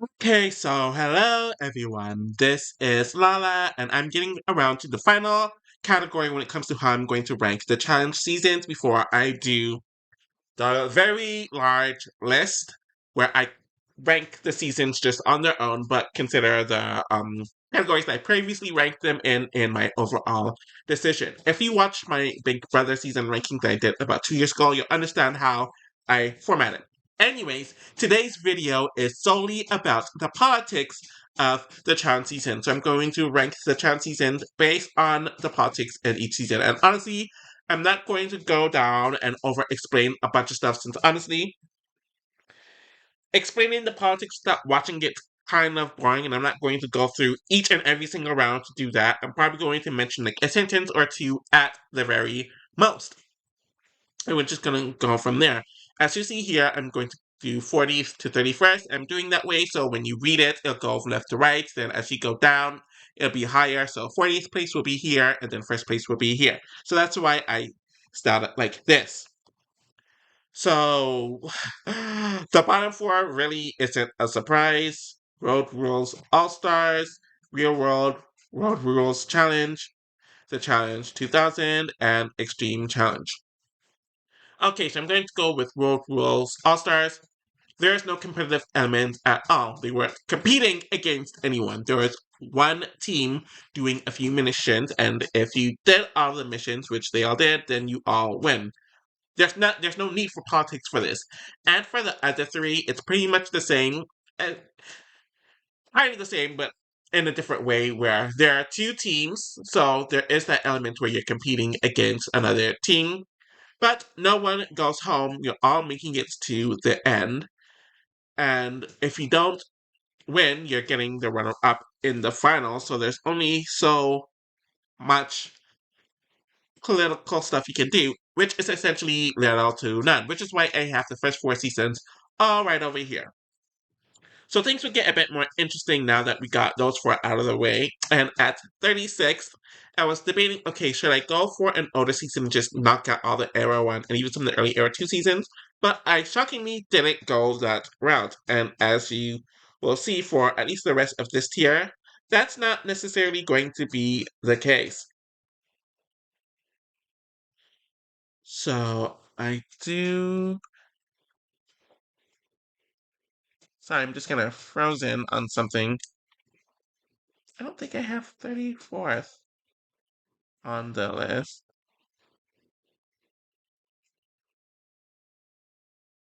Okay, so hello everyone. This is Lala, and I'm getting around to the final category when it comes to how I'm going to rank the challenge seasons before I do the very large list where I rank the seasons just on their own, but consider the categories that I previously ranked them in my overall decision. If you watched my Big Brother season ranking that I did about 2 years ago, you'll understand how I format it. Anyways, today's video is solely about the politics of the challenge season. So I'm going to rank the challenge seasons based on the politics in each season. And honestly, I'm not going to go down and over explain a bunch of stuff since honestly, explaining the politics stuff, watching it kind of boring, and I'm not going to go through each and every single round to do that. I'm probably going to mention like a sentence or two at the very most. And we're just gonna go from there. As you see here, I'm going to do 40th to 31st. I'm doing that way so when you read it, it'll go from left to right. Then as you go down, it'll be higher. So 40th place will be here, and then first place will be here. So that's why I start it like this. So the bottom four really isn't a surprise. Road Rules All Stars, Real World, Road Rules Challenge, the Challenge 2000, and Extreme Challenge. Okay, so I'm going to go with Road Rules All Stars. There is no competitive element at all. They weren't competing against anyone. There was one team doing a few missions, and if you did all the missions, which they all did, then you all win. There's no need for politics for this. And for the other three, it's pretty much the same. Kind of the same, but in a different way where there are two teams, so there is that element where you're competing against another team, but no one goes home. You're all making it to the end. And if you don't win, you're getting the runner up in the final. So there's only so much political stuff you can do, which is essentially little to none, which is why I have the first four seasons all right over here. So things would get a bit more interesting now that we got those four out of the way. And at 36th, I was debating, okay, should I go for an older season and just knock out all the Era 1 and even some of the early Era 2 seasons? But I shockingly didn't go that route. And as you will see for at least the rest of this tier, that's not necessarily going to be the case. So I do. Sorry, I'm just gonna frozen on something. I don't think I have 34th on the list.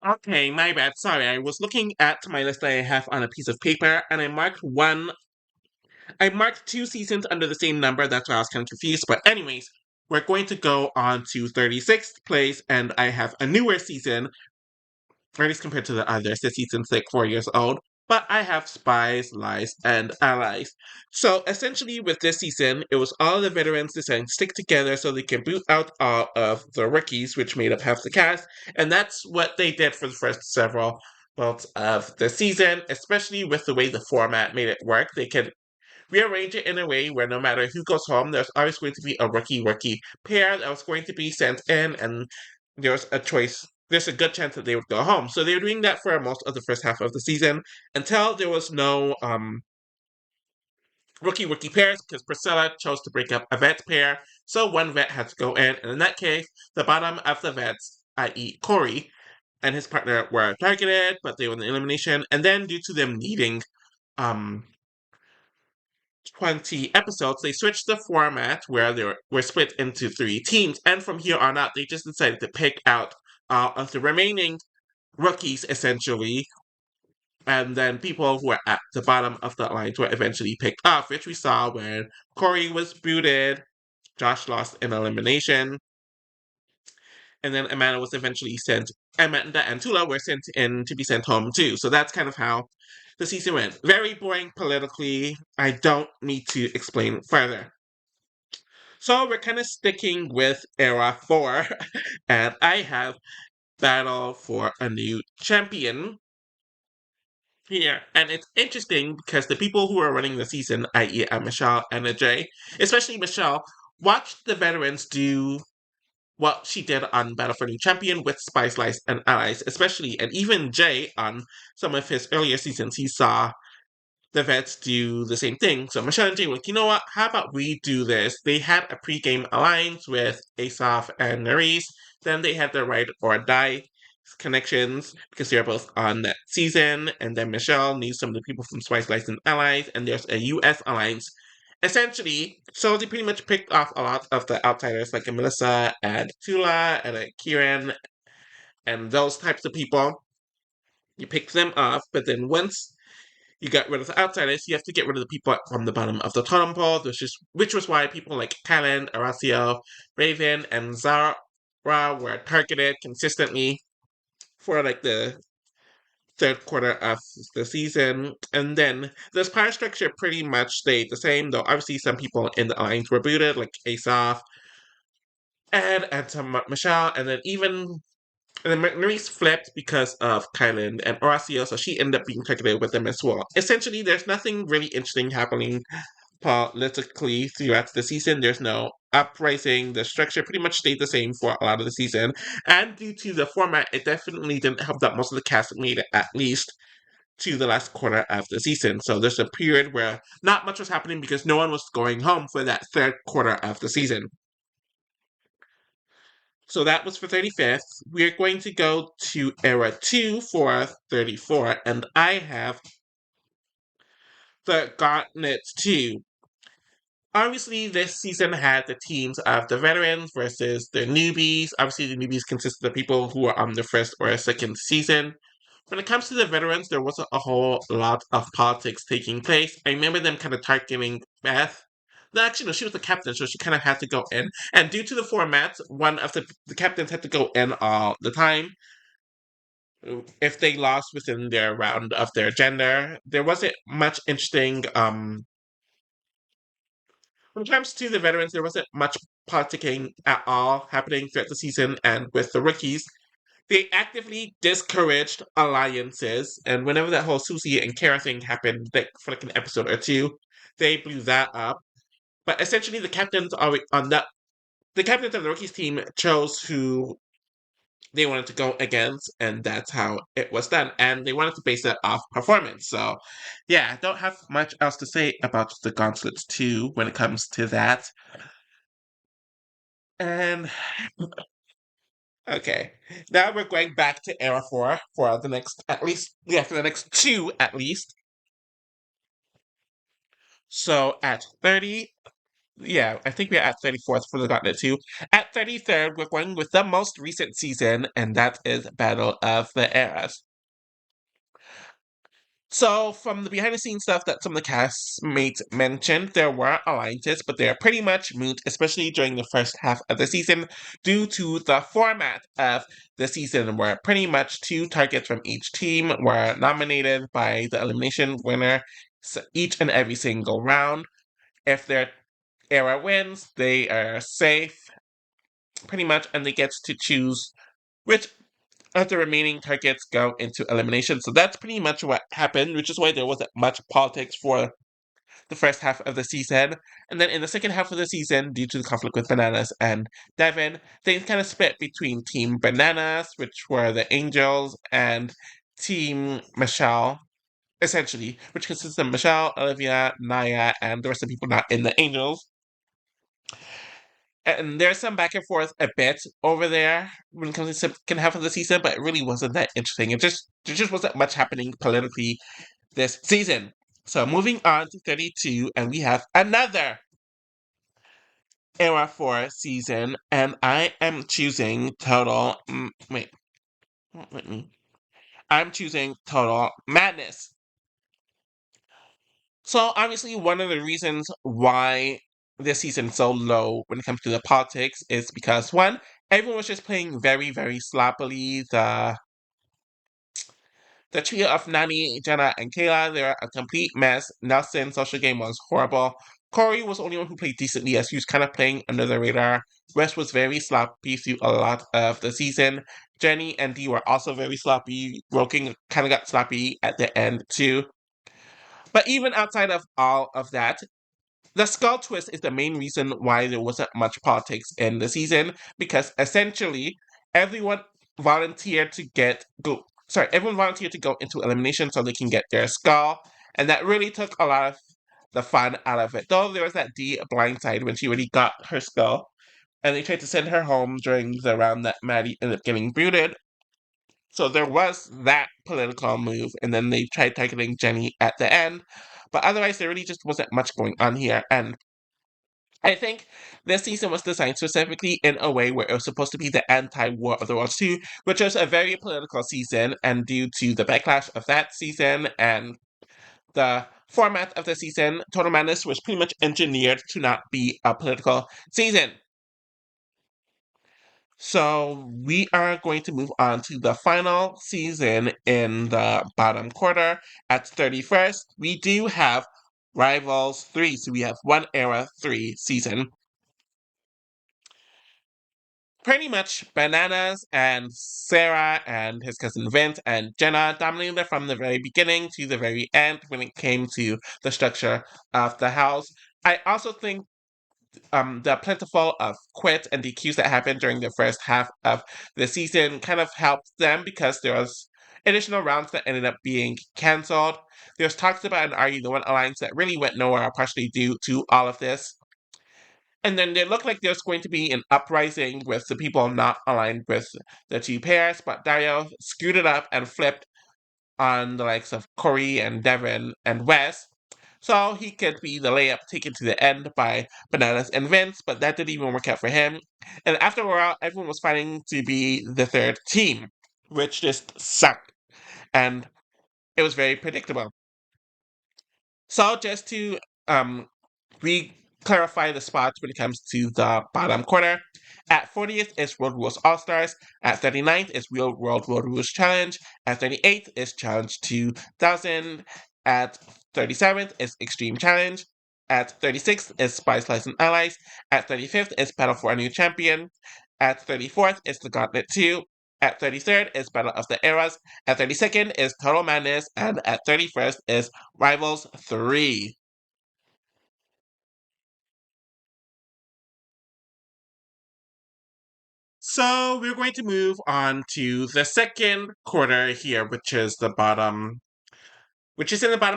Okay, my bad. Sorry, I was looking at my list that I have on a piece of paper, and I marked two seasons under the same number. That's why I was kind of confused. But anyways, we're going to go on to 36th place, and I have a newer season, or at least compared to the others. This season's like 4 years old. But I have Spies, Lies, and Allies. So essentially, with this season, it was all the veterans deciding to stick together so they can boot out all of the rookies, which made up half the cast. And that's what they did for the first several months of the season, especially with the way the format made it work. They could rearrange it in a way where no matter who goes home, there's always going to be a rookie pair that was going to be sent in, and there's a choice. There's a good chance that they would go home. So they were doing that for most of the first half of the season until there was no rookie pairs because Priscilla chose to break up a vet pair, so one vet had to go in, and in that case, the bottom of the vets, i.e., Corey, and his partner were targeted, but they were in the elimination, and then due to them needing um 20 episodes, they switched the format where they were split into three teams. And from here on out, they just decided to pick out of the remaining rookies, essentially. And then people who were at the bottom of the lines were eventually picked off, which we saw when Corey was booted, Josh lost in elimination, and then Amanda was eventually sent. Amanda and Tula were sent in to be sent home too. So that's kind of how the season went. Very boring politically. I don't need to explain further. So we're kind of sticking with Era 4, and I have Battle for a New Champion here. And it's interesting because the people who are running the season, i.e. Michelle and Jay, especially Michelle, watched the veterans do what she did on Battle for New Champion with Spice Lice and Allies, especially, and even Jay on some of his earlier seasons, he saw the vets do the same thing. So Michelle and Jay were like, you know what? How about we do this? They had a pre-game alliance with Asaf and Nerys. Then they had the ride or die connections because they're both on that season. And then Michelle needs some of the people from Spice Licensed Allies, and there's a US alliance. Essentially, so they pretty much picked off a lot of the outsiders like a Melissa and Tula and a Kieran and those types of people. You pick them off, but then once you got rid of the outsiders, you have to get rid of the people from the bottom of the totem pole, which was why people like Kylan, Horacio, Raven, and Zara were targeted consistently for like the third quarter of the season. And then this power structure pretty much stayed the same, though obviously some people in the alliance were booted, like Asaf and some Michelle, and then even and then Maurice flipped because of Kylan and Horacio, so she ended up being targeted with them as well. Essentially, there's nothing really interesting happening politically throughout the season. There's no uprising. The structure pretty much stayed the same for a lot of the season. And due to the format, it definitely didn't help that most of the cast made it at least to the last quarter of the season. So there's a period where not much was happening because no one was going home for that third quarter of the season. So that was for 35th. We're going to go to Era 2 for 34, and I have the Gauntlet 2. Obviously, this season had the teams of the veterans versus the newbies. Obviously, the newbies consisted of people who were on the first or second season. When it comes to the veterans, there wasn't a whole lot of politics taking place. I remember them kind of targeting Beth. No, actually, no, she was the captain, so she kind of had to go in. And due to the format, one of the captains had to go in all the time. If they lost within their round of their gender, there wasn't much interesting when it comes to the veterans, there wasn't much politicking at all happening throughout the season, and with the rookies, they actively discouraged alliances. And whenever that whole Susie and Kara thing happened, like for like an episode or two, they blew that up. But essentially, the captains are on that. The captains of the rookies team chose who they wanted to go against, and that's how it was done. And they wanted to base it off performance. So, yeah, I don't have much else to say about the Gauntlets 2 when it comes to that. And okay, now we're going back to Era 4 for the next, at least, yeah, for the next two at least. So at 30, yeah, I think we're at 34th for the Gauntlet 2. At 33rd, we're going with the most recent season, and that is Battle of the Eras. So, from the behind the scenes stuff that some of the castmates mentioned, there were alliances, but they're pretty much moot, especially during the first half of the season, due to the format of the season, where pretty much two targets from each team were nominated by the elimination winner each and every single round. If their era wins, they are safe, pretty much, and they get to choose which of the remaining targets go into elimination. So that's pretty much what happened, which is why there wasn't much politics for the first half of the season. And then in the second half of the season, due to the conflict with Bananas and Devin, things kind of split between Team Bananas, which were the Angels, and Team Michelle, essentially, which consists of Michelle, Olivia, Naya, and the rest of the people not in the Angels. And there's some back and forth a bit over there when it comes to the second half of the season, but it really wasn't that interesting. There just wasn't much happening politically this season. So moving on to 32, and we have another Era 4 season, and I am choosing Total. Wait, let me. I'm choosing Total Madness. So obviously, one of the reasons why this season's so low when it comes to the politics is because one, everyone was just playing very, very sloppily. The trio of Nani, Jenna, and Kayla, they're a complete mess. Nelson's social game was horrible. Corey was the only one who played decently as he was kind of playing under the radar. West was very sloppy through a lot of the season. Jenny and Dee were also very sloppy. Roking kind of got sloppy at the end too. But even outside of all of that, the skull twist is the main reason why there wasn't much politics in the season, because essentially everyone volunteered to everyone volunteered to go into elimination so they can get their skull. And that really took a lot of the fun out of it. Though there was that D blindside when she really got her skull, and they tried to send her home during the round that Maddie ended up getting booted. So there was that political move, and then they tried targeting Jenny at the end. But otherwise, there really just wasn't much going on here. And I think this season was designed specifically in a way where it was supposed to be the anti-War of the Worlds 2, which was a very political season, and due to the backlash of that season and the format of the season, Total Madness was pretty much engineered to not be a political season. So we are going to move on to the final season in the bottom quarter. At 31st, we do have Rivals 3. So we have One Era 3 season. Pretty much Bananas and Sarah and his cousin Vince and Jenna dominated from the very beginning to the very end when it came to the structure of the house. I also think the plentiful of quits and DQs that happened during the first half of the season kind of helped them because there was additional rounds that ended up being cancelled. There's talks about an Are You the One alliance that really went nowhere, partially due to all of this. And then it looked like there's going to be an uprising with the people not aligned with the two pairs, but Dario screwed it up and flipped on the likes of Corey and Devin and Wes. So he could be the layup taken to the end by Bananas and Vince, but that didn't even work out for him. And after a while, everyone was fighting to be the third team, which just sucked. And it was very predictable. So just to clarify the spots when it comes to the bottom quarter. At 40th is World Rules All Stars. At 39th is Real World World Rules Challenge. At 38th is Challenge 2000. At 37th is Extreme Challenge. At 36th is Spice Lies and Allies. At 35th is Battle for a New Champion. At 34th is The Gauntlet 2. At 33rd is Battle of the Eras. At 32nd is Total Madness. And at 31st is Rivals 3. So we're going to move on to the second quarter here, which is in the bottom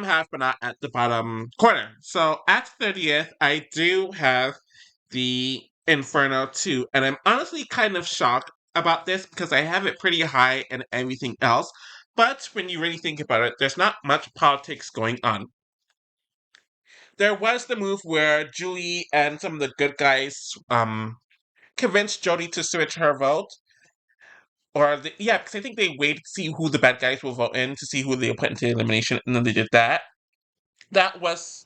half, but not at the bottom corner. So at 30th, I do have the Inferno 2, and I'm honestly kind of shocked about this because I have it pretty high and everything else. But when you really think about it, there's not much politics going on. There was the move where Julie and some of the good guys convinced Jody to switch her vote. Yeah, because I think they waited to see who the bad guys will vote in to see who they'll put into elimination, and then they did that. That was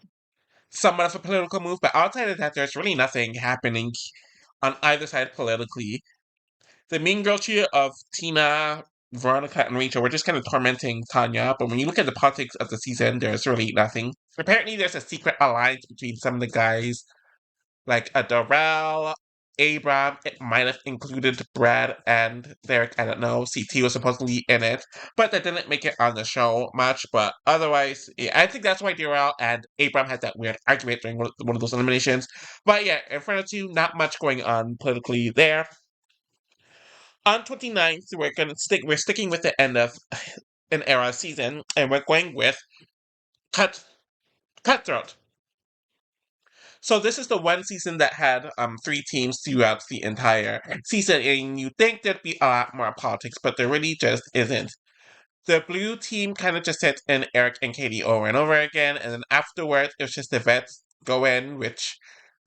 somewhat of a political move, but outside of that, there's really nothing happening on either side politically. The mean girl trio of Tina, Veronica, and Rachel were just kind of tormenting Tanya, but when you look at the politics of the season, there's really nothing. Apparently, there's a secret alliance between some of the guys like a Darrell, Abram, it might have included Brad and Derek, I don't know. CT was supposedly in it, but that didn't make it on the show much. But otherwise, yeah, I think that's why Darrell and Abram had that weird argument during one of those eliminations. But yeah, in front of two, not much going on politically there. On 29th, we're sticking with the end of an era season, and we're going with Cutthroat. So this is the one season that had three teams throughout the entire season, and you think there'd be a lot more politics, but there really just isn't. The blue team kind of just sent in Eric and Katie over and over again, and then afterwards it was just the vets go in, which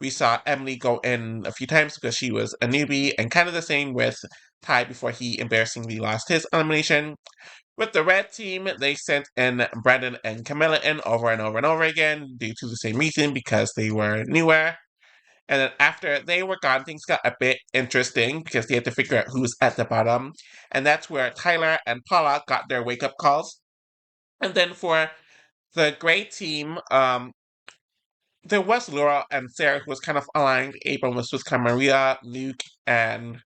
we saw Emily go in a few times because she was a newbie, and kind of the same with Ty before he embarrassingly lost his elimination. With the red team, they sent in Brandon and Camilla in over and over and over again due to the same reason because they were newer. And then after they were gone, things got a bit interesting because they had to figure out who's at the bottom. And that's where Tyler and Paula got their wake up calls. And then for the gray team, there was Laura and Sarah who was kind of aligned. Abram was with Maria, Luke, and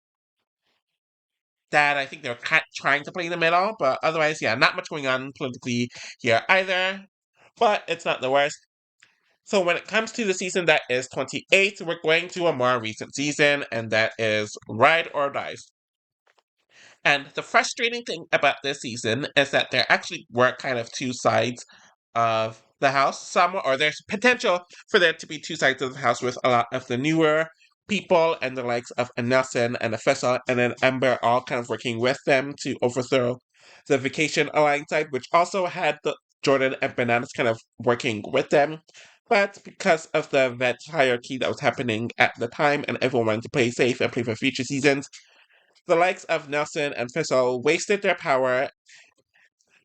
Dad. I think they were trying to play in the middle, but otherwise, yeah, not much going on politically here either. But it's not the worst. So when it comes to the season that is 28, we're going to a more recent season, and that is Ride or Dice. And the frustrating thing about this season is that there actually were kind of two sides of the house some, or there's potential for there to be two sides of the house with a lot of the newer people and the likes of a Nelson and a Fessel and then Ember all kind of working with them to overthrow the Vacation Alliance side, which also had the Jordan and Bananas kind of working with them. But because of the vet hierarchy that was happening at the time and everyone wanted to play safe and play for future seasons, the likes of Nelson and Fessel wasted their power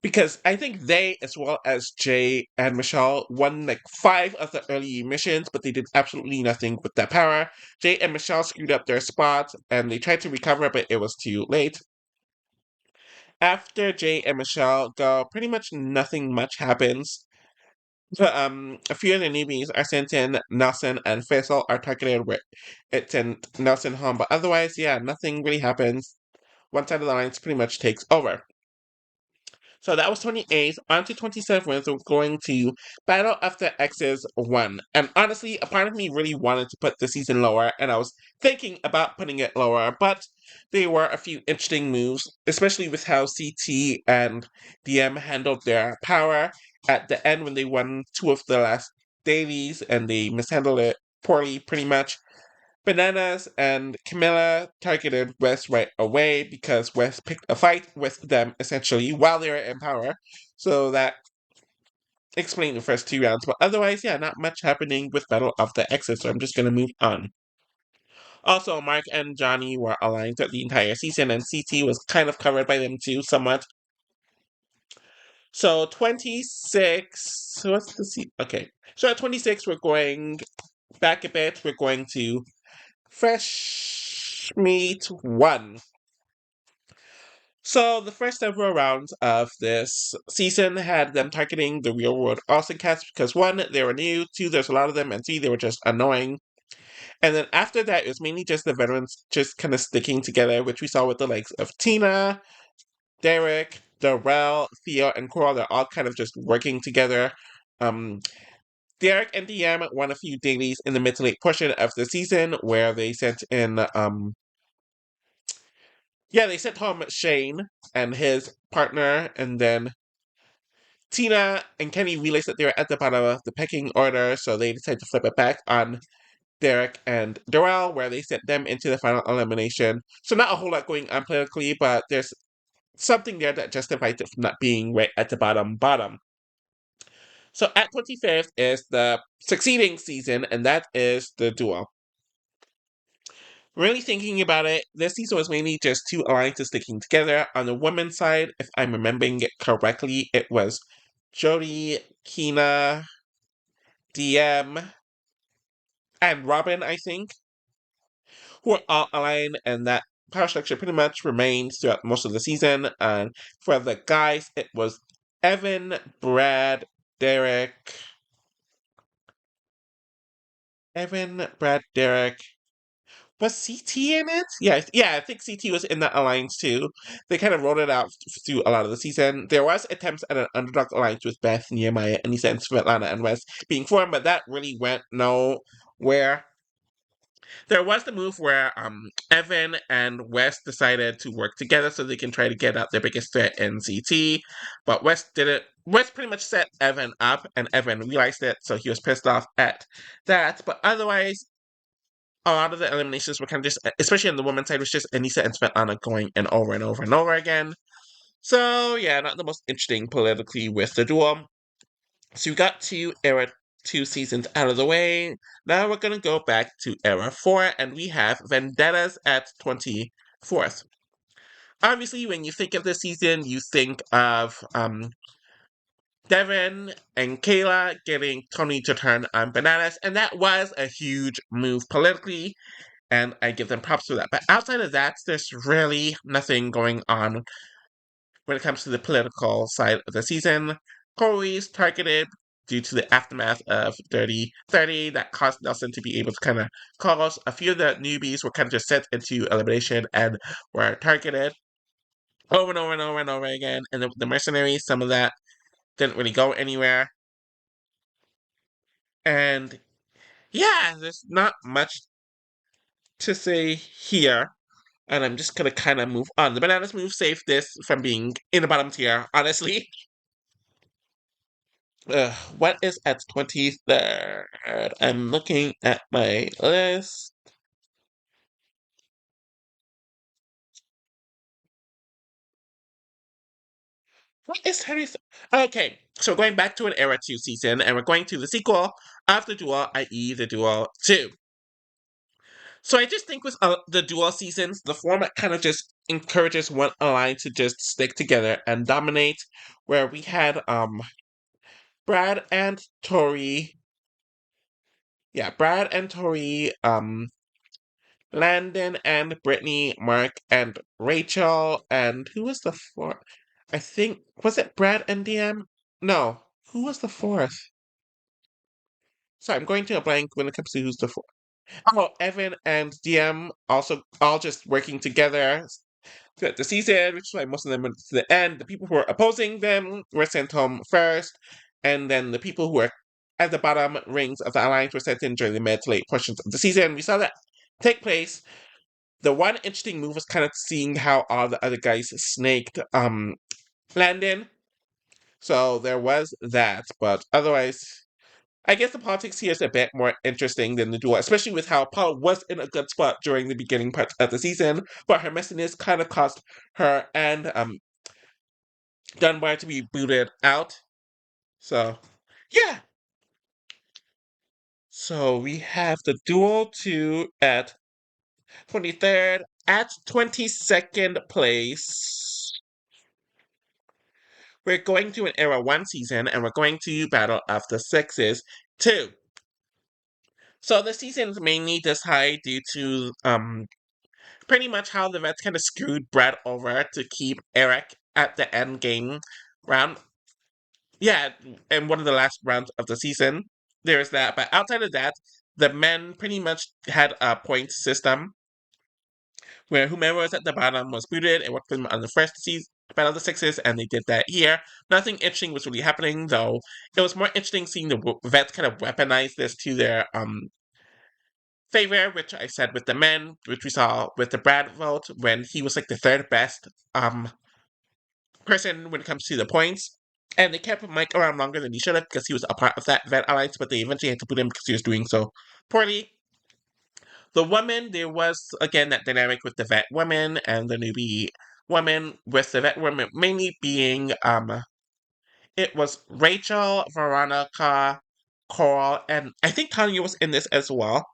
because I think they, as well as Jay and Michelle, won like 5 of the early missions, but they did absolutely nothing with that power. Jay and Michelle screwed up their spot, and they tried to recover, but it was too late. After Jay and Michelle go, pretty much nothing much happens. But, a few of the newbies are sent in. Nelson and Faisal are targeted where it sent Nelson home, but otherwise, yeah, nothing really happens. One side of the alliance pretty much takes over. So that was 28th. On to 27th, we're going to Battle of the X's 1. And honestly, a part of me really wanted to put the season lower, and I was thinking about putting it lower, but there were a few interesting moves, especially with how CT and DM handled their power at the end when they won 2 of the last dailies, and they mishandled it poorly, pretty much. Bananas and Camilla targeted West right away because West picked a fight with them essentially while they were in power. So that explained the first 2 rounds. But otherwise, yeah, not much happening with Battle of the Exit, so I'm just gonna move on. Also, Mark and Johnny were aligned throughout the entire season, and CT was kind of covered by them too, somewhat. So 26. What's the seat? Okay. So at 26, we're going back a bit. We're going to Fresh Meat 1. So the first several rounds of this season had them targeting the real world Austin cats because 1, they were new, 2, there's a lot of them, and 3, they were just annoying. And then after that, it was mainly just the veterans just kind of sticking together, which we saw with the likes of Tina, Derek, Darrell, Theo, and Coral. They're all kind of just working together. Um, Derek and DM won a few dailies in the mid to late portion of the season where they sent in they sent home Shane and his partner, and then Tina and Kenny realized that they were at the bottom of the pecking order, so they decided to flip it back on Derek and Darrell, where they sent them into the final elimination. So not a whole lot going on politically, but there's something there that justifies it from not being right at the bottom. So at 25th is the succeeding season, and that is the duel. Really thinking about it, this season was mainly just 2 alliances sticking together. On the women's side, if I'm remembering it correctly, it was Jody, Keena, DM, and Robin, I think, who were all aligned, and that power structure pretty much remained throughout most of the season. And for the guys, it was Evan, Brad, Derek. Evan, Brad, Derek. Was CT in it? Yeah, I think CT was in that alliance too. They kind of rolled it out through a lot of the season. There was attempts at an underdog alliance with Beth, Nehemiah, Anissa, and Svetlana and West being formed, but that really went nowhere. There was the move where Evan and West decided to work together so they can try to get out their biggest threat in CT, but West did it. West pretty much set Evan up, and Evan realized it, so he was pissed off at that. But otherwise, a lot of the eliminations were kind of just, especially on the women's side, was just Anissa and Svetlana going and over again. So yeah, not the most interesting politically with the duel. So we got era 2 seasons out of the way. Now we're gonna go back to era 4, and we have Vendettas at 24th. Obviously, when you think of this season, you think of Devin and Kayla getting Tony to turn on Bananas, and that was a huge move politically, and I give them props for that. But outside of that, there's really nothing going on when it comes to the political side of the season. Corey's targeted due to the aftermath of Dirty 30 that caused Nelson to be able to kind of call us. A few of the newbies were kind of just sent into elimination and were targeted over and over and over and over again. And the mercenaries, some of that didn't really go anywhere. And yeah, there's not much to say here. And I'm just gonna kind of move on. The bananas move saved this from being in the bottom tier, honestly. What is at 23rd? I'm looking at my list. What is 23rd? Okay, so going back to an Era 2 season, and we're going to the sequel of the Duel, i.e., the Duel 2. So I just think with the Duel seasons, the format kind of just encourages one line to just stick together and dominate, where we had Brad and Tori, yeah, Brad and Tori, Landon and Brittany, Mark and Rachel, and who was the fourth? I think, was it Brad and DM? No, who was the fourth? Sorry, I'm going to a blank when it comes to who's the fourth. Oh, Evan and DM also all just working together throughout the season, which is why most of them went to the end. The people who were opposing them were sent home first, and then the people who were at the bottom rings of the alliance were sent in during the mid to late portions of the season. We saw that take place. The one interesting move was kind of seeing how all the other guys snaked Landon. So there was that, but otherwise, I guess the politics here is a bit more interesting than the duel, especially with how Paul was in a good spot during the beginning part of the season, but her messiness kind of cost her and Dunbar to be booted out. So, yeah. So we have the duel 2 at 23rd. At 22nd place, we're going to an Era 1 season, and we're going to Battle of the Sexes 2. So the season's mainly this high due to pretty much how the vets kind of screwed Brad over to keep Eric at the end game round. Yeah, in one of the last rounds of the season. There's that. But outside of that, the men pretty much had a point system where whomever was at the bottom was booted and worked for them on the first season. Battle of the Sixes, and they did that here. Nothing interesting was really happening, though. It was more interesting seeing the vets kind of weaponize this to their favor, which I said with the men, which we saw with the Brad vote when he was like the third best person when it comes to the points. And they kept Mike around longer than he should have because he was a part of that vet alliance, but they eventually had to put him because he was doing so poorly. The woman, there was again that dynamic with the vet woman and the newbie woman, with the vet woman mainly being it was Rachel, Veronica, Coral, and I think Tanya was in this as well.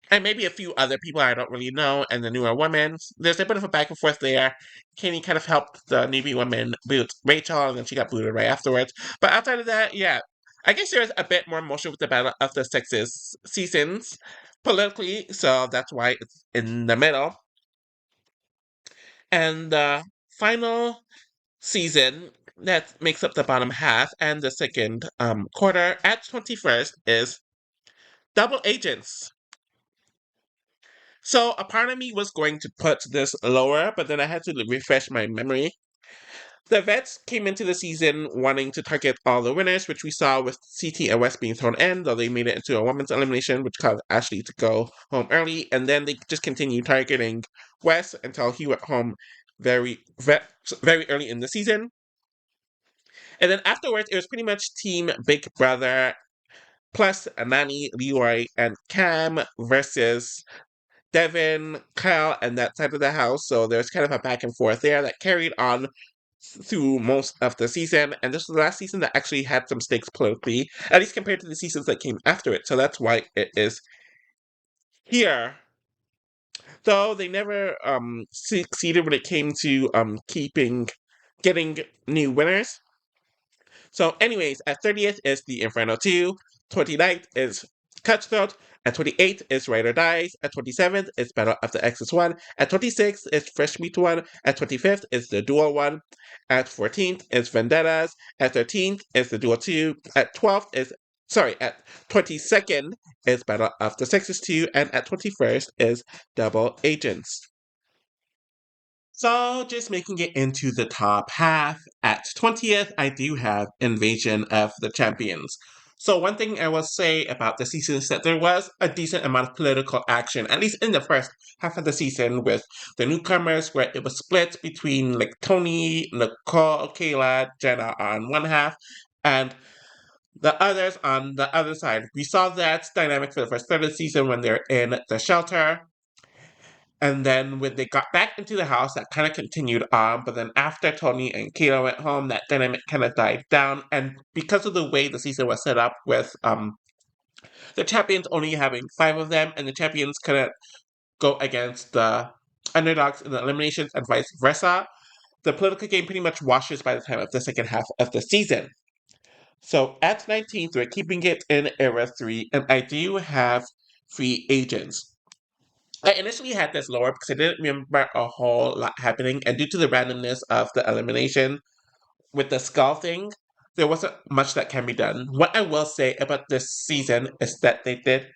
And maybe a few other people I don't really know, and the newer women. There's a bit of a back and forth there. Kenny kind of helped the newbie woman boot Rachel, and then she got booted right afterwards. But outside of that, yeah, I guess there's a bit more motion with the Battle of the Sexes seasons politically, so that's why it's in the middle. And the final season that makes up the bottom half and the second quarter at 21st is Double Agents. So a part of me was going to put this lower, but then I had to refresh my memory. The vets came into the season wanting to target all the winners, which we saw with CT and West being thrown in, though they made it into a women's elimination, which caused Ashley to go home early, and then they just continued targeting West until he went home very early in the season. And then afterwards, it was pretty much Team Big Brother plus Nani, Leroy, and Cam versus Devin, Kyle, and that side of the house. So there's kind of a back and forth there that carried on through most of the season. And this was the last season that actually had some stakes politically, at least compared to the seasons that came after it. So that's why it is here. Though they never succeeded when it came to getting new winners. So, anyways, at 30th is the Inferno 2, 29th is Cutthroat, at 28th is Ride or Dies, at 27th is Battle of the Exes 1, at 26th is Fresh Meat 1, at 25th is the Duel 1, at 14th is Vendettas, at 13th is the Duel 2, at 12th is, at 22nd is Battle of the Sexes 2, and at 21st is Double Agents. So, just making it into the top half, at 20th, I do have Invasion of the Champions. So, one thing I will say about the season is that there was a decent amount of political action, at least in the first half of the season, with the newcomers, where it was split between like Tony, Nicole, Kayla, Jenna on one half, and The others on the other side, we saw that dynamic for the first third of the season when they're in the shelter. And then when they got back into the house, that kind of continued on. But then after Tony and Keto went home, that dynamic kind of died down. And because of the way the season was set up with the champions only having five of them, and the champions couldn't go against the underdogs in the eliminations and vice versa, the political game pretty much washes by the time of the second half of the season. So at 19th, we're keeping it in Era 3, and I do have free agents. I initially had this lower because I didn't remember a whole lot happening, and due to the randomness of the elimination with the skull thing, there wasn't much that can be done. What I will say about this season is that they did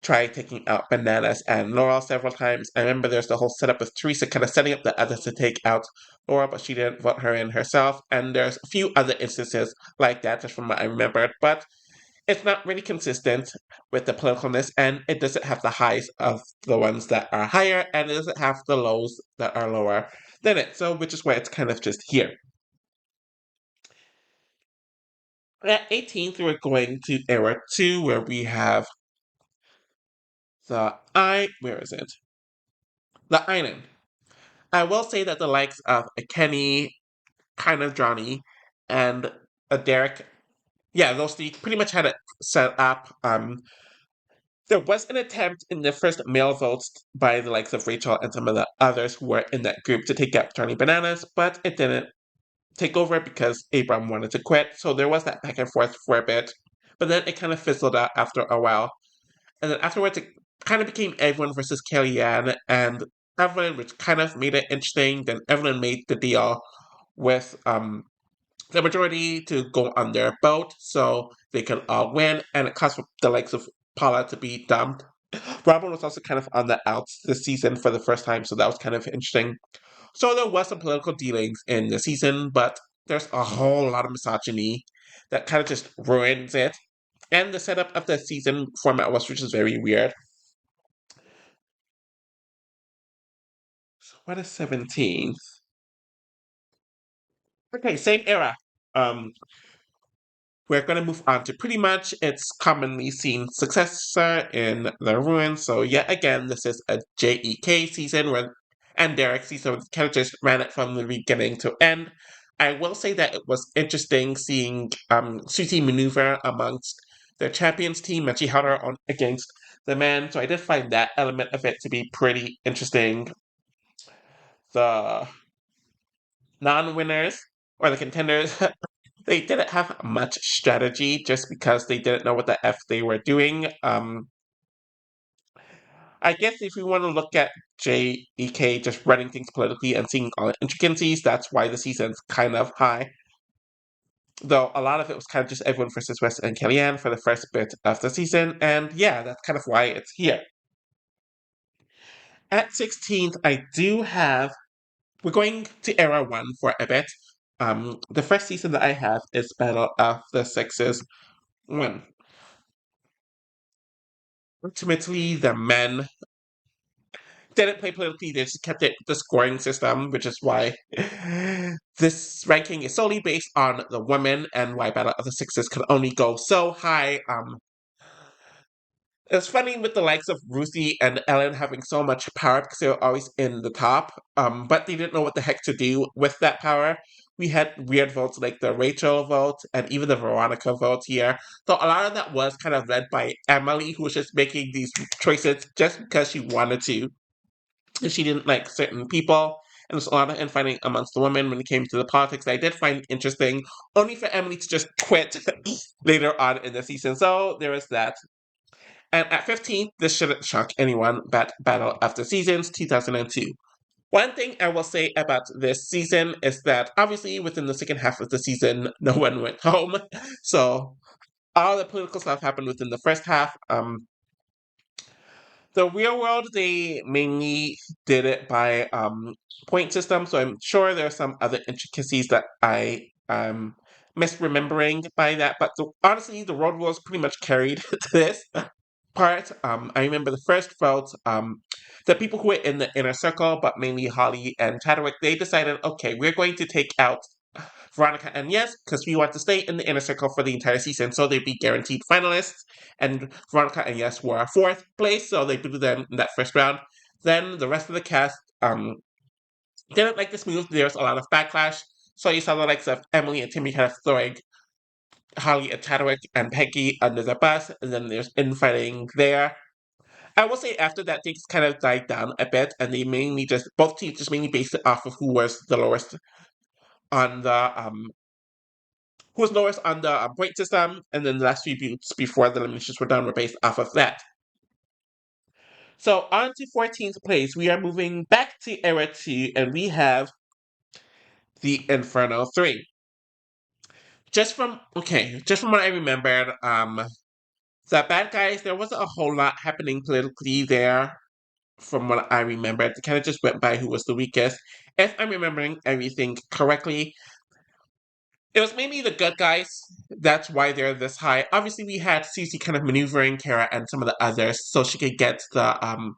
try taking out Bananas and Laurel several times. I remember there's the whole setup with Teresa kind of setting up the others to take out Laurel, but she didn't vote her in herself. And there's a few other instances like that, just from what I remembered. But it's not really consistent with the politicalness, and it doesn't have the highs of the ones that are higher, and it doesn't have the lows that are lower than it. So, which is why it's kind of just here. At 18th, we're going to Era 2, where we have where is it? The Island. I will say that the likes of a Kenny, kind of Johnny, and a Derek, yeah, those three pretty much had it set up. There was an attempt in the first male votes by the likes of Rachel and some of the others who were in that group to take out Johnny Bananas, but it didn't take over because Abram wanted to quit. So there was that back and forth for a bit, but then it kind of fizzled out after a while. And then afterwards, it kind of became Evelyn versus Kellyanne, and Evelyn, which kind of made it interesting. Then Evelyn made the deal with the majority to go on their boat so they could all win, and it caused the likes of Paula to be dumped. Robin was also kind of on the outs this season for the first time, so that was kind of interesting. So there was some political dealings in the season, but there's a whole lot of misogyny that kind of just ruins it. And the setup of the season format was, which is very weird. What is 17th? Okay, same era. Um, we're going to move on to pretty much its commonly seen successor in The Ruins. So yet again, this is a JEK season where, and Derek season kind of just ran it from the beginning to end. I will say that it was interesting seeing Susie maneuver amongst the champions team and she held her on against the men. So I did find that element of it to be pretty interesting. The non-winners or the contenders they didn't have much strategy just because they didn't know what the F they were doing. I guess if you want to look at JEK just running things politically and seeing all the intricacies, that's why the season's kind of high. Though a lot of it was kind of just everyone versus West and Kellyanne for the first bit of the season, and yeah, that's kind of why it's here. At 16th, I do have. We're going to Era 1 for a bit. The first season that I have is Battle of the Sexes 1. Ultimately, the men didn't play politically, they just kept it the scoring system, which is why this ranking is solely based on the women and why Battle of the Sixes could only go so high. It's funny with the likes of Ruthie and Ellen having so much power because they were always in the top, but they didn't know what the heck to do with that power. We had weird votes like the Rachel vote and even the Veronica vote here. So a lot of that was kind of led by Emily, who was just making these choices just because she wanted to. And she didn't like certain people. And there's a lot of infighting amongst the women when it came to the politics that I did find interesting, only for Emily to just quit later on in the season. So there was that. And at 15th, this shouldn't shock anyone, but Battle of the Seasons 2002. One thing I will say about this season is that obviously within the second half of the season, no one went home. So all the political stuff happened within the first half. The real world, they mainly did it by point system, so I'm sure there are some other intricacies that I misremembering by that. But honestly, the road rules pretty much carried this part. I remember the first vote, the people who were in the inner circle, but mainly Holly and Chadwick, they decided, okay, we're going to take out Veronica and Yes, because we want to stay in the inner circle for the entire season, so they'd be guaranteed finalists. And Veronica and Yes were fourth place, so they beat them in that first round. Then the rest of the cast didn't like this move. There was a lot of backlash. So you saw the likes of Emily and Timmy kind of throwing Holly and Chadwick and Peggy under the bus, and then there's infighting there. I will say after that things kind of died down a bit, and they mainly just both teams just mainly based it off of who was the lowest on the point system, and then the last few builds before the eliminations were done were based off of that. So on to 14th place, we are moving back to Era 2, and we have the Inferno 3. Just from what I remembered, the bad guys, there wasn't a whole lot happening politically there from what I remembered. It kind of just went by who was the weakest. If I'm remembering everything correctly, it was mainly the good guys. That's why they're this high. Obviously, we had Cece kind of maneuvering Kara and some of the others so she could get the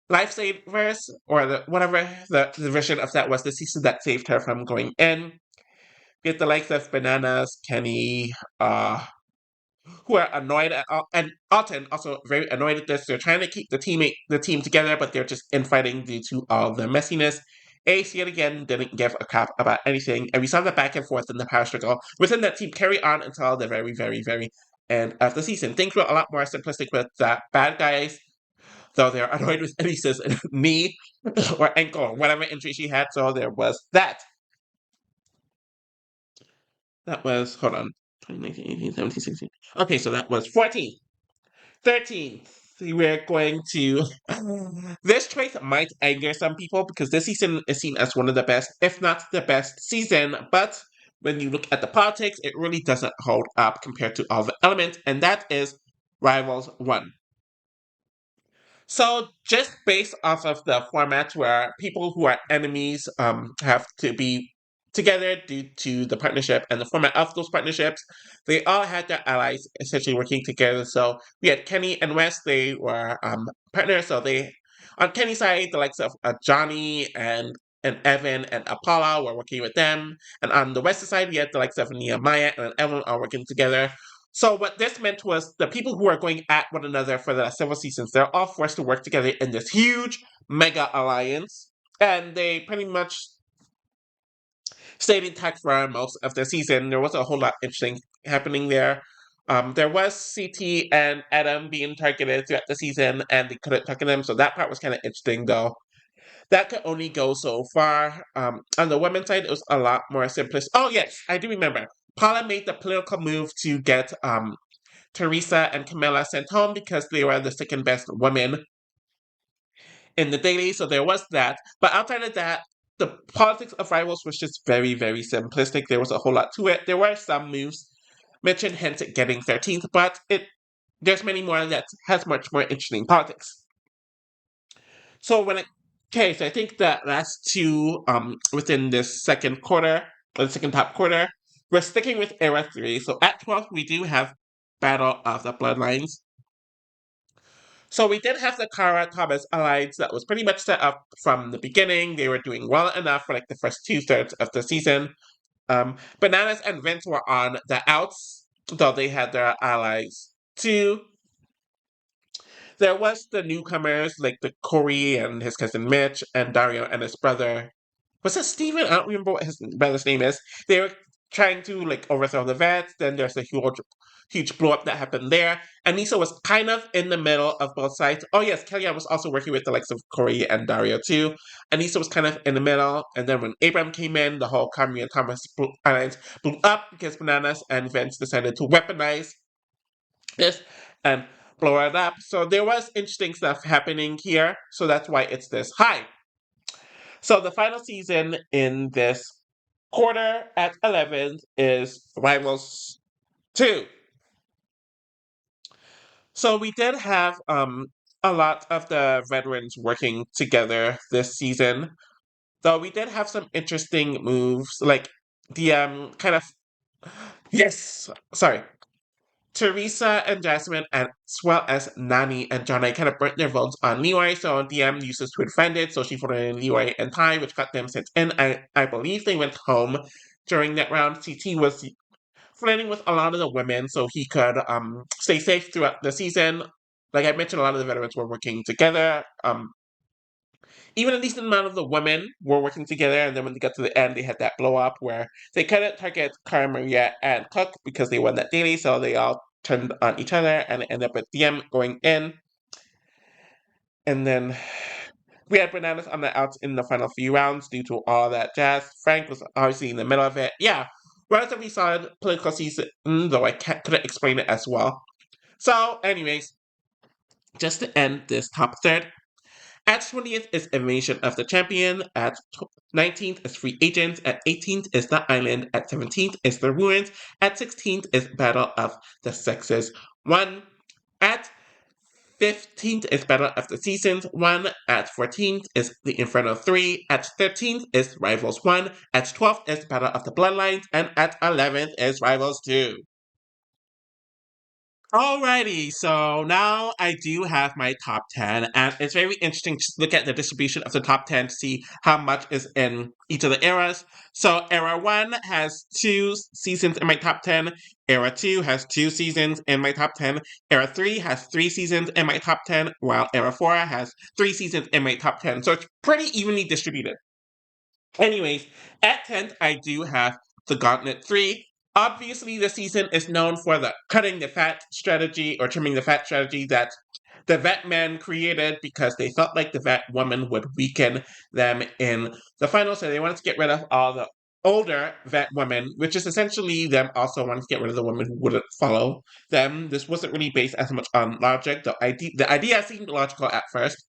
lifesavers or the whatever the version of that was the season that saved her from going in. Get the likes of Bananas, Kenny, who are annoyed at and Alton also very annoyed at this. They're trying to keep the team together, but they're just infighting due to all the messiness. Ace yet again didn't give a crap about anything, and we saw the back and forth in the power struggle within that team carry on until the very, very, very end of the season. Things were a lot more simplistic with the bad guys, though they're annoyed with Elise's knee or ankle or whatever injury she had. So there was that. That was, hold on, 2019, 18, 17, 16. Okay, so that was 14. 13th, we're going to. This choice might anger some people because this season is seen as one of the best, if not the best season. But when you look at the politics, it really doesn't hold up compared to all the elements, and that is Rivals 1. So just based off of the format where people who are enemies have to be together due to the partnership and the format of those partnerships, they all had their allies essentially working together. So we had Kenny and Wes, they were partners. So they, on Kenny's side, the likes of Johnny and Evan and Apollo were working with them. And on the West side, we had the likes of Nehemiah and Evan are working together. So what this meant was the people who are going at one another for the last several seasons, they're all forced to work together in this huge mega alliance. And they pretty much stayed intact for most of the season. There wasn't a whole lot interesting happening there. There was CT and Adam being targeted throughout the season, and they couldn't target them, so that part was kind of interesting, though. That could only go so far. On the women's side, it was a lot more simplest. Oh, yes, I do remember. Paula made the political move to get Teresa and Camilla sent home because they were the second best women in the daily, so there was that. But outside of that, the politics of Rivals was just very, very simplistic. There was a whole lot to it. There were some moves mentioned, hence it getting 13th, but there's many more that has much more interesting politics. So so I think that last two within this second quarter, or the second top quarter, we're sticking with Era 3. So at 12th, we do have Battle of the Bloodlines. So we did have the Kara Thomas alliance that was pretty much set up from the beginning. They were doing well enough for like the first 2/3 of the season. Bananas and Vince were on the outs, though they had their allies too. There was the newcomers like the Corey and his cousin Mitch and Dario and his brother. Was it Steven? I don't remember what his brother's name is. They were trying to like overthrow the vets. Then there's a huge blow up that happened there. Anissa was kind of in the middle of both sides. Oh yes, Kellyanne was also working with the likes of Corey and Dario too. Anissa was kind of in the middle. And then when Abram came in, the whole Carmi and Thomas alliance blew up because Bananas and Vince decided to weaponize this and blow it up. So there was interesting stuff happening here. So that's why it's this high. So the final season in this quarter at 11th is Rivals 2. So we did have a lot of the veterans working together this season. Though we did have some interesting moves, like the kind of yes, sorry, Teresa and Jasmine, as well as Nani and Johnny, kind of burnt their votes on Leroy, so DM uses to defend it, so she voted in Leroy and Ty, which got them sent in. I believe they went home during that round. CT was flirting with a lot of the women so he could stay safe throughout the season. Like I mentioned, a lot of the veterans were working together. Even a decent amount of the women were working together, and then when they got to the end, they had that blow up where they couldn't target Cara Maria and Cook because they won that daily, so they all turned on each other, and it ended up with DM going in. And then we had Bananas on the outs in the final few rounds due to all that jazz. Frank was obviously in the middle of it. Yeah, relatively solid political season, though couldn't explain it as well. So, anyways, just to end this top third, at 20th is Invasion of the Champion. At 19th is Free Agents. At 18th is The Island. At 17th is The Ruins. At 16th is Battle of the Sexes 1. At 15th is Battle of the Seasons 1. At 14th is The Inferno 3. At 13th is Rivals 1. At 12th is Battle of the Bloodlines. And at 11th is Rivals 2. Alrighty, so now I do have my top 10, and it's very interesting to look at the distribution of the top 10 to see how much is in each of the eras. So, Era 1 has 2 seasons in my top 10, Era 2 has 2 seasons in my top 10, Era 3 has 3 seasons in my top 10, while Era 4 has 3 seasons in my top 10. So, it's pretty evenly distributed. Anyways, at 10th, I do have the Gauntlet 3. Obviously, the season is known for the cutting the fat strategy or trimming the fat strategy that the vet men created because they felt like the vet woman would weaken them in the final. So they wanted to get rid of all the older vet women, which is essentially them also wanting to get rid of the women who wouldn't follow them. This wasn't really based as much on logic. The idea seemed logical at first.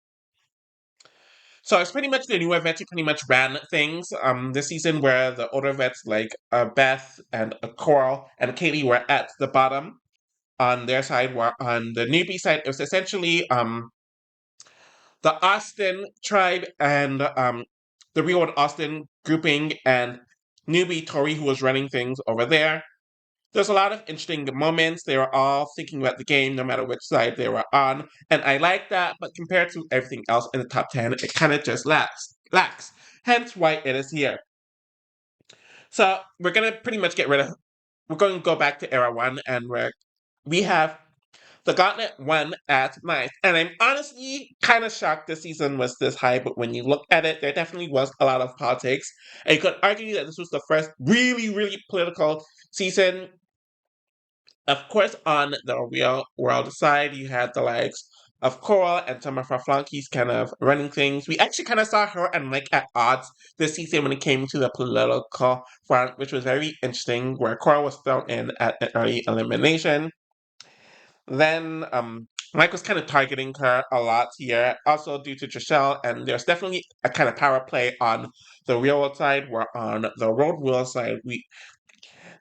So it's pretty much the newer vets who pretty much ran things this season, where the older vets like Beth and Coral and Katie were at the bottom on their side, where on the newbie side, it was essentially the Austin tribe and the real world Austin grouping and newbie Tori, who was running things over there. There's a lot of interesting moments. They were all thinking about the game, no matter which side they were on, and I like that. But compared to everything else in the top 10, it kind of just lacks. Hence why it is here. So we're gonna pretty much get rid of. We're going to go back to Era 1, and we have the Gauntlet 1 at 9th. And I'm honestly kind of shocked this season was this high, but when you look at it, there definitely was a lot of politics. And you could argue that this was the first really, really political season. Of course, on the real world side, you had the likes of Coral and some of her flunkies kind of running things. We actually kind of saw her and Mike at odds this season when it came to the political front, which was very interesting, where Coral was thrown in at an early elimination. Then Mike was kind of targeting her a lot here, also due to Trishelle, and there's definitely a kind of power play on the real world side, where on the road world side,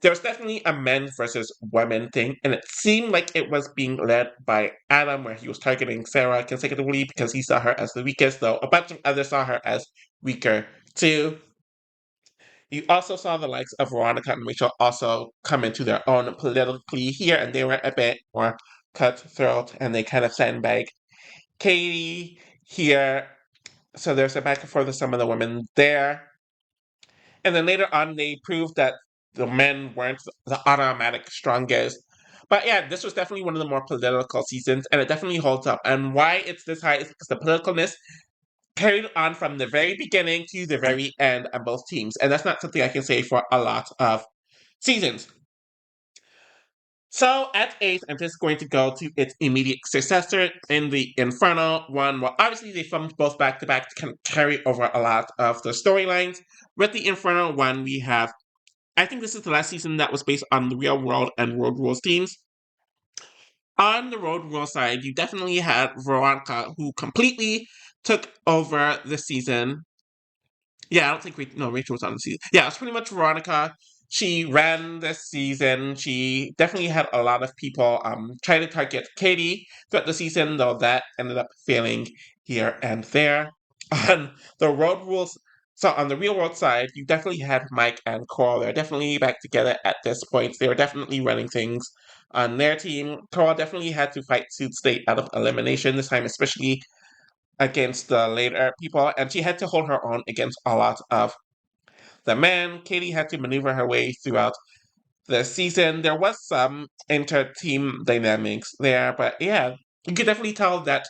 there was definitely a men versus women thing, and it seemed like it was being led by Adam, where he was targeting Sarah consecutively because he saw her as the weakest, though a bunch of others saw her as weaker too. You also saw the likes of Veronica and Rachel also come into their own politically here, and they were a bit more cutthroat, and they kind of sandbag Katie here. So there's a back and forth with some of the women there. And then later on, they proved that the men weren't the automatic strongest. But yeah, this was definitely one of the more political seasons, and it definitely holds up. And why it's this high is because the politicalness carried on from the very beginning to the very end on both teams. And that's not something I can say for a lot of seasons. So at 8, I'm just going to go to its immediate successor in the Inferno one. Well, obviously they filmed both back to back to kind of carry over a lot of the storylines. With the Inferno one, we have, I think this is the last season that was based on the Real World and Road Rules teams. On the Road Rule side, you definitely had Veronica, who completely took over the season. Yeah, I don't think Rachel was on the season. Yeah, it's pretty much Veronica. She ran this season. She definitely had a lot of people trying to target Katie throughout the season, though that ended up failing here and there. On the road rules, so on the real world side, you definitely had Mike and Coral. They're definitely back together at this point. They were definitely running things on their team. Coral definitely had to fight to stay out of elimination this time, especially against the later people, and she had to hold her own against a lot of the men. Katie had to maneuver her way throughout the season. There was some inter-team dynamics there, but yeah, you could definitely tell that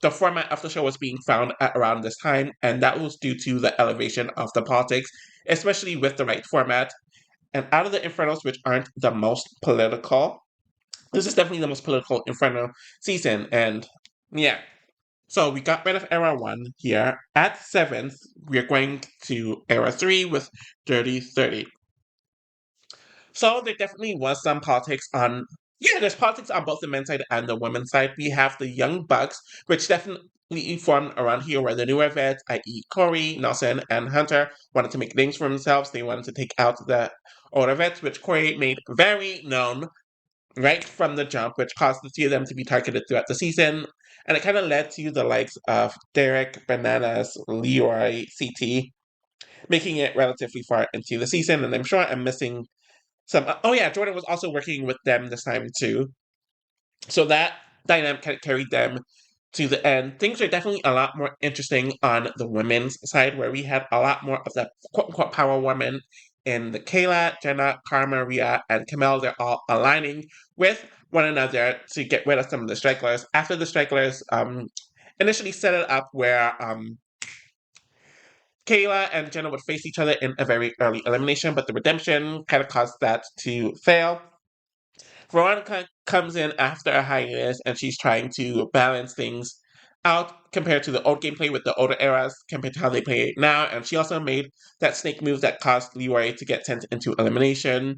the format of the show was being found at around this time, and that was due to the elevation of the politics, especially with the right format. And out of the Infernos, which aren't the most political, this is definitely the most political Inferno season. And yeah, so we got rid of Era 1 here. At 7th, we're going to Era 3 with Dirty 30. So there definitely was some politics on. Yeah, there's politics on both the men's side and the women's side. We have the Young Bucks, which definitely formed around here where the newer vets, i.e., Corey, Nelson, and Hunter, wanted to make names for themselves. They wanted to take out the older vets, which Corey made very known right from the jump, which caused the two of them to be targeted throughout the season. And it kind of led to the likes of Derek, Bananas, Leroy, CT, making it relatively far into the season. And I'm sure I'm missing some. Oh, yeah, Jordan was also working with them this time, too. So that dynamic kind of carried them to the end. Things are definitely a lot more interesting on the women's side, where we had a lot more of the quote unquote power women in the Kayla, Jenna, Karma, Rhea, and Kamel. They're all aligning with one another to get rid of some of the stragglers. After the stragglers initially set it up where Kayla and Jenna would face each other in a very early elimination, but the redemption kind of caused that to fail. Veronica comes in after a hiatus and she's trying to balance things out compared to the old gameplay with the older eras compared to how they play it now. And she also made that snake move that caused Leroy to get sent into elimination.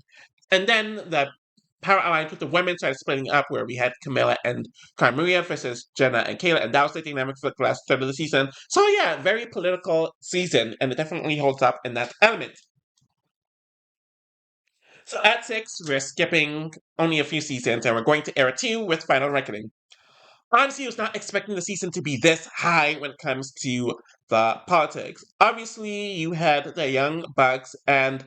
And then the Power Alliance with the women started splitting up where we had Camilla and Carmaria versus Jenna and Kayla, and that was the dynamic for the last third of the season. So yeah, very political season, and it definitely holds up in that element. So at 6, we're skipping only a few seasons and we're going to Era 2 with Final Reckoning. Honestly, I was not expecting the season to be this high when it comes to the politics. Obviously, you had the Young Bucks and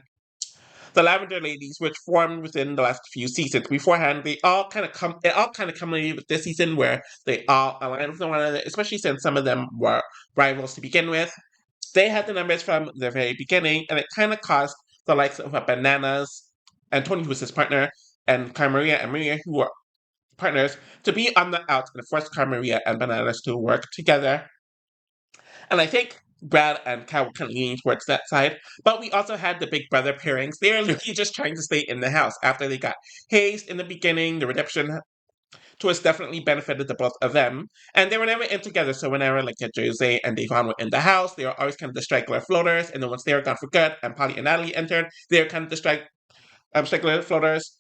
the Lavender Ladies, which formed within the last few seasons. Beforehand, it all kind of culminated with this season where they all aligned with one another, especially since some of them were rivals to begin with. They had the numbers from the very beginning, and it kind of caused the likes of Bananas and Tony, who was his partner, and Carmaria and Maria, who were partners, to be on the outs and force Carmaria and Bananas to work together. And I think Brad and Cal were kind of leaning towards that side. But we also had the Big Brother pairings. They were literally just trying to stay in the house after they got hazed in the beginning. The redemption twist definitely benefited the both of them. And they were never in together, so whenever like Jose and Devon were in the house, they were always kind of the straggler floaters. And then once they were gone for good and Polly and Natalie entered, they were kind of the straggler floaters.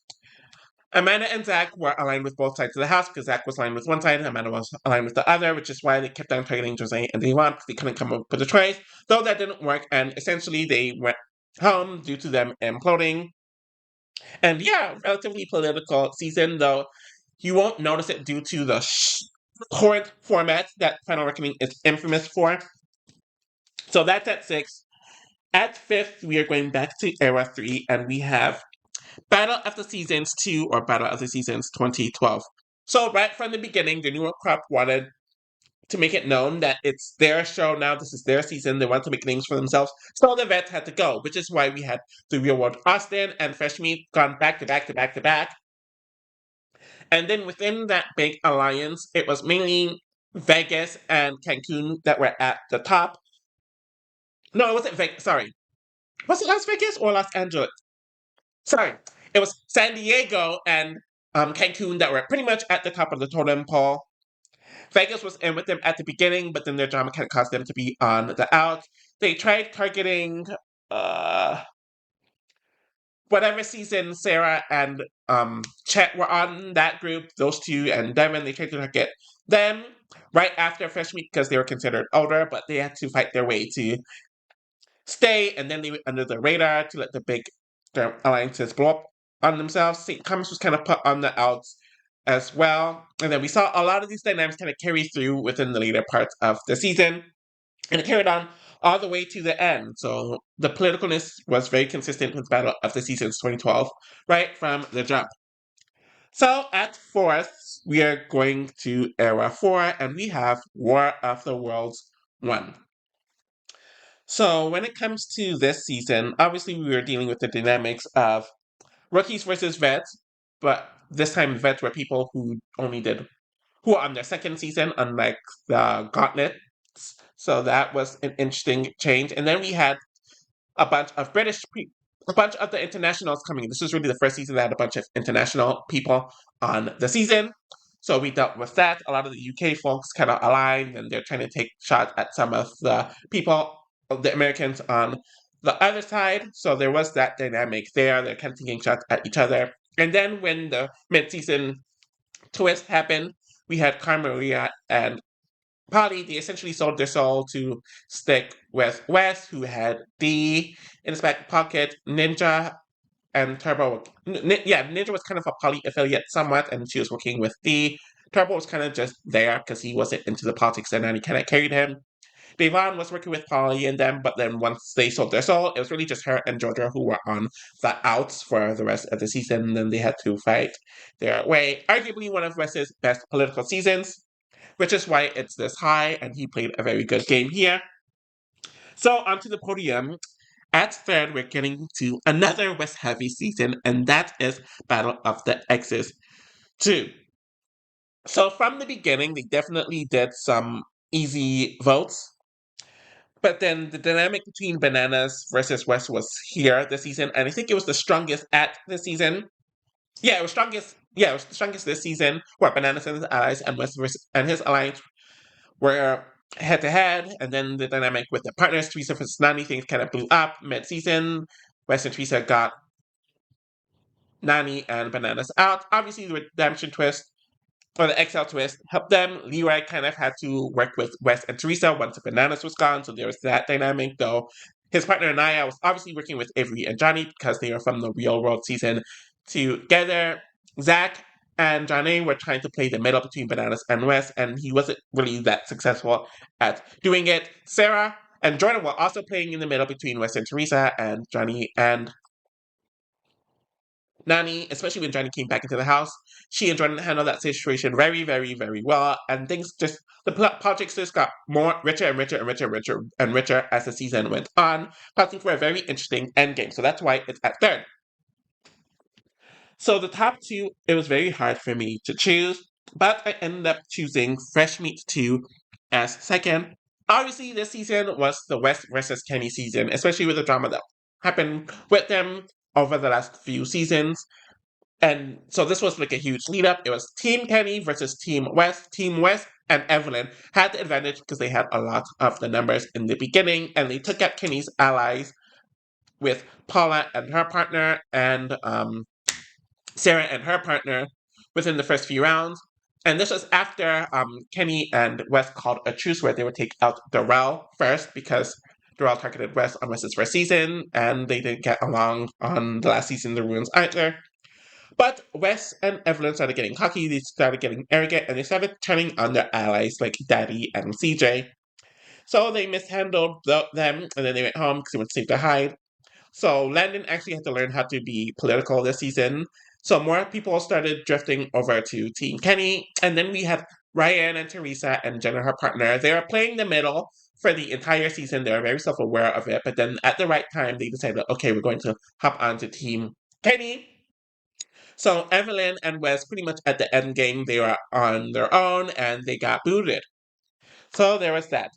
Amanda and Zach were aligned with both sides of the house because Zach was aligned with one side and Amanda was aligned with the other, which is why they kept on targeting Jose and Devon because they couldn't come up with a choice. Though that didn't work, and essentially they went home due to them imploding. And yeah, relatively political season, though you won't notice it due to the current format that Final Reckoning is infamous for. So that's at 6. At 5th, we are going back to Era 3, and we have Battle of the Seasons 2 or Battle of the Seasons 2012. So right from the beginning, the New Crop wanted to make it known that it's their show now, this is their season, they want to make names for themselves, so the vets had to go, which is why we had the Real World Austin and Fresh Meat gone back to back to back to back. And then within that big alliance, it was mainly Vegas and Cancun that were at the top. No, it wasn't Vegas, sorry. Was it Las Vegas or Los Angeles? Sorry, it was San Diego and Cancun that were pretty much at the top of the totem pole. Vegas was in with them at the beginning, but then their drama kind of caused them to be on the out. They tried targeting uh, whatever season Sarah and Chet were on that group, those two and Devin. They tried to target them right after Fresh Meat because they were considered older, but they had to fight their way to stay, and then they went under the radar to let the big alliances blow up on themselves. St. Thomas was kind of put on the outs as well. And then we saw a lot of these dynamics kind of carry through within the later parts of the season. And it carried on all the way to the end. So the politicalness was very consistent with Battle of the Seasons 2012, right from the jump. So at 4th, we are going to Era 4, and we have War of the Worlds 1. So when it comes to this season, obviously we were dealing with the dynamics of rookies versus vets, but this time vets were people who are on their second season, unlike the Gauntlet. So that was an interesting change. And then we had a bunch of a bunch of the internationals coming in. This was really the first season that had a bunch of international people on the season. So we dealt with that. A lot of the UK folks kind of aligned and they're trying to take shots at some of the people, the Americans on the other side. So there was that dynamic there. They're kind of taking shots at each other. And then when the mid-season twist happened, we had Carmaria and Polly. They essentially sold their soul to stick with Wes, who had D in his back pocket. Ninja and Turbo. Ninja was kind of a Polly affiliate somewhat, and she was working with D. Turbo was kind of just there because he wasn't into the politics and then he kind of carried him. Devon was working with Polly and them, but then once they sold their soul, it was really just her and Georgia who were on the outs for the rest of the season, and then they had to fight their way. Arguably one of Wes's best political seasons, which is why it's this high, and he played a very good game here. So onto the podium. At third, we're getting to another West heavy season, and that is Battle of the X's 2. So from the beginning, they definitely did some easy votes. But then the dynamic between Bananas versus West was here this season, and I think it was the strongest at this season. Yeah, it was strongest. Yeah, it was the strongest this season, where Bananas and his allies and West versus, and his alliance were head to head, and then the dynamic with the partners, Teresa versus Nani, things kind of blew up mid season. West and Teresa got Nani and Bananas out. Obviously, the redemption twist or the XL twist helped them. Leroy kind of had to work with Wes and Teresa once Bananas was gone, so there was that dynamic, though. His partner Naya was obviously working with Avery and Johnny because they were from the real world season together. Zach and Johnny were trying to play the middle between Bananas and Wes, and he wasn't really that successful at doing it. Sarah and Jordan were also playing in the middle between Wes and Teresa and Johnny and Nani, especially when Johnny came back into the house. She and Jordan handled that situation very, very, very well, and things just the politics just got more richer and richer and richer and richer and richer as the season went on, causing for a very interesting endgame. So that's why it's at third. So the top two, it was very hard for me to choose, but I ended up choosing Fresh Meat 2 as second. Obviously, this season was the West versus Kenny season, especially with the drama that happened with them over the last few seasons. And so this was like a huge lead up. It was Team Kenny versus Team West. Team West and Evelyn had the advantage because they had a lot of the numbers in the beginning, and they took out Kenny's allies with Paula and her partner and Sarah and her partner within the first few rounds. And this was after Kenny and West called a truce where they would take out Darrell first because Darrell targeted West on West's first season, and they didn't get along on the last season, the Ruins either. But Wes and Evelyn started getting cocky, they started getting arrogant, and they started turning on their allies like Daddy and CJ. So they mishandled them, and then they went home because they went safe to hide. So Landon actually had to learn how to be political this season. So more people started drifting over to Team Kenny, and then we had Ryan and Teresa and Jenna, her partner. They were playing the middle for the entire season. They were very self-aware of it, but then at the right time, they decided, okay, we're going to hop onto Team Kenny. So Evelyn and Wes, pretty much at the end game, they were on their own and they got booted. So there was that.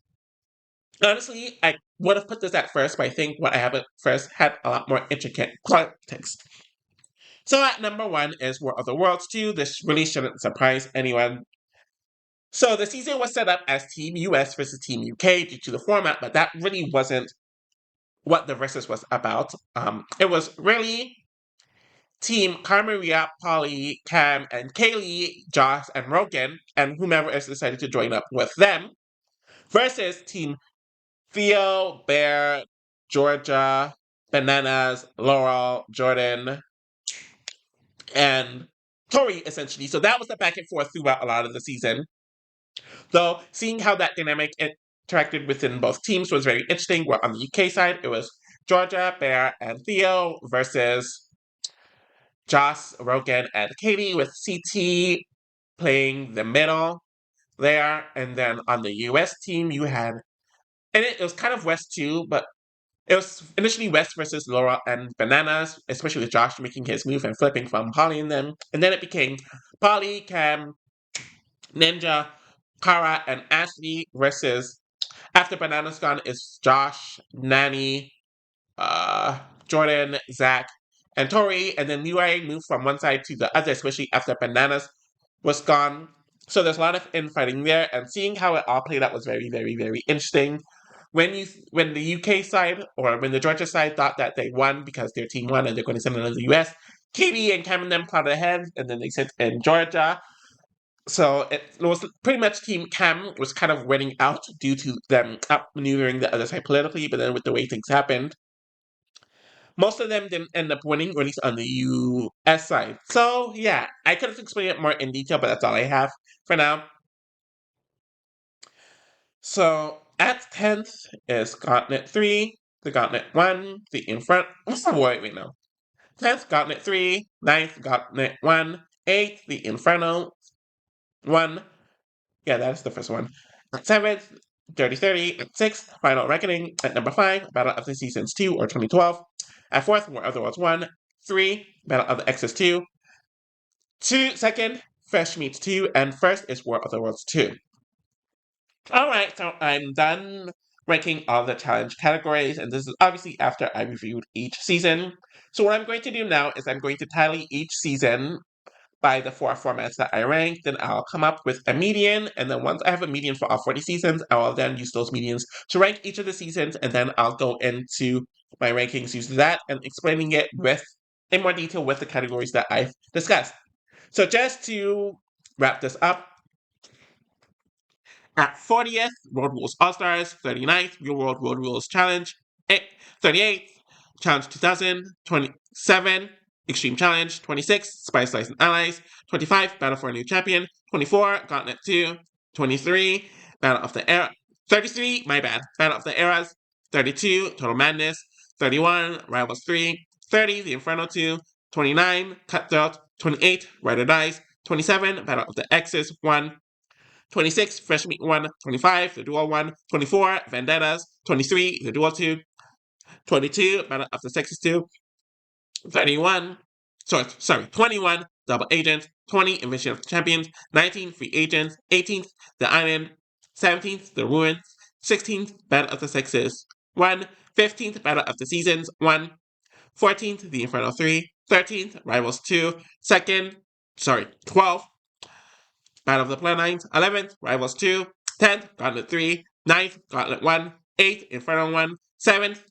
Honestly, I would have put this at first, but I think what I have at first had a lot more intricate context. So at number one is War of the Worlds 2. This really shouldn't surprise anyone. So the season was set up as Team US versus Team UK due to the format, but that really wasn't what the versus was about. It was really Team Carmaria, Polly, Cam, and Kaylee, Josh, and Rogan, and whomever else decided to join up with them, versus Team Theo, Bear, Georgia, Bananas, Laurel, Jordan, and Tori, essentially. So that was the back and forth throughout a lot of the season. Though, seeing how that dynamic interacted within both teams was very interesting. Where on the UK side, it was Georgia, Bear, and Theo versus Josh, Rogan, and Katie, with CT playing the middle there. And then on the US team, you had And it was kind of West too, but it was initially West versus Laura and Bananas, especially with Josh making his move and flipping from Polly and them. And then it became Polly, Cam, Ninja, Kara, and Ashley versus after Bananas gone is Josh, Nanny, uh, Jordan, Zach, and Tori, and then Leroy moved from one side to the other, especially after Bananas was gone. So there's a lot of infighting there, and seeing how it all played out was very, very, very interesting. When the UK side or when the Georgia side thought that they won because their team won and they're going to send it to the US, Katie and Cam and them plotted ahead, and then they sent in Georgia. So it was pretty much Team Cam was kind of winning out due to them outmaneuvering the other side politically, but then with the way things happened, most of them didn't end up winning, or at least on the US side. So yeah, I could have explained it more in detail, but that's all I have for now. So at 10th is Gauntlet 3, the Gauntlet 1, the Inferno. Wait, no. 10th, Gauntlet 3, 9th, Gauntlet 1, 8th, the Inferno 1. Yeah, that's the first one. At 7th, Dirty 30. At 6th, Final Reckoning. At number 5, Battle of the Seasons 2 or 2012. At 4th, War of the Worlds 1. 3, Battle of the Exes 2. 2nd, Fresh Meats 2. And first is War of the Worlds 2. Alright, so I'm done ranking all the challenge categories, and this is obviously after I reviewed each season. So what I'm going to do now is I'm going to tally each season by the 4 formats that I ranked, then I'll come up with a median, and then once I have a median for all 40 seasons, I will then use those medians to rank each of the seasons, and then I'll go into my rankings using that and explaining it in more detail with the categories that I've discussed. So just to wrap this up, at 40th, Road Rules All-Stars. 39th, Real World Road Rules Challenge. 38th, Challenge 2000. 27, Extreme Challenge. 26, Spice Lice and Allies. 25, Battle for a New Champion. 24, Gauntlet 2. 23, Battle of the Era. 33, my bad, Battle of the Eras. 32, Total Madness. 31, Rivals 3. 30, The Inferno 2. 29, Cutthroat. 28, Ride or Dies. 27, Battle of the Exes 1. 26, Fresh Meat 1. 25, The Duel 1. 24, Vendettas. 23, The Duel 2. 22, Battle of the Sexes 2. 21, Double Agents. 20, Invasion of the Champions. 19, Free Agents. 18th, The Island. 17th, The Ruin. 16th, Battle of the Sexes 1. 15th, Battle of the Seasons 1. 14th, The Inferno 3. 13th, Rivals 2. 12th, Battle of the Bloodlines. 11th, Rivals 2. 10th, Gauntlet 3. 9th, Gauntlet 1. 8th, Inferno 1. 7th,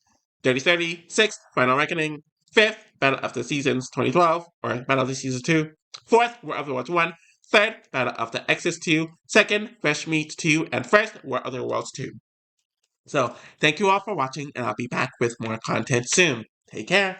Dirty 30. 6th, Final Reckoning. 5th, Battle of the Seasons 2012, or Battle of the Seasons 2. 4th, War of the Worlds 1. 3rd, Battle of the Exes 2. 2nd, Fresh Meat 2. And 1st, War of the Worlds 2. So, thank you all for watching, and I'll be back with more content soon. Take care.